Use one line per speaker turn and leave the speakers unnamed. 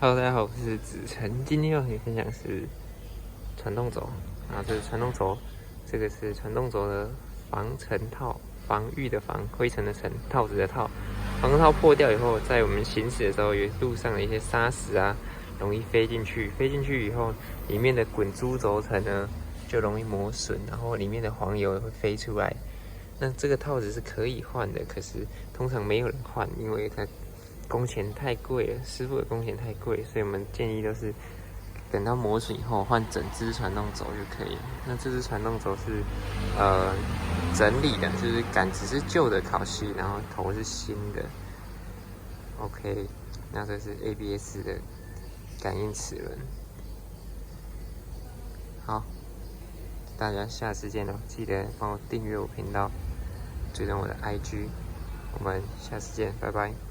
Hello，大家好，我是子晨。今天要和你分享的是传动轴啊，这是传动轴，这个是传动轴的防尘套，防御的防，灰尘的尘，套子的套。防尘套破掉以后，在我们行驶的时候，有路上的一些砂石啊，容易飞进去。飞进去以后，里面的滚珠轴承呢，就容易磨损，然后里面的黄油会飞出来。那这个套子是可以换的，可是通常没有人换，因为它工钱太贵了，师傅的工钱太贵，所以我们建议都是等到磨损以后换整只传动轴就可以了。那这只传动轴是整理的，就是杆子是旧的烤漆，然后头是新的。OK， 那这是 ABS 的感应齿轮。好，大家下次见喽！记得帮我订阅我频道，追踪我的IG。我们下次见，拜拜。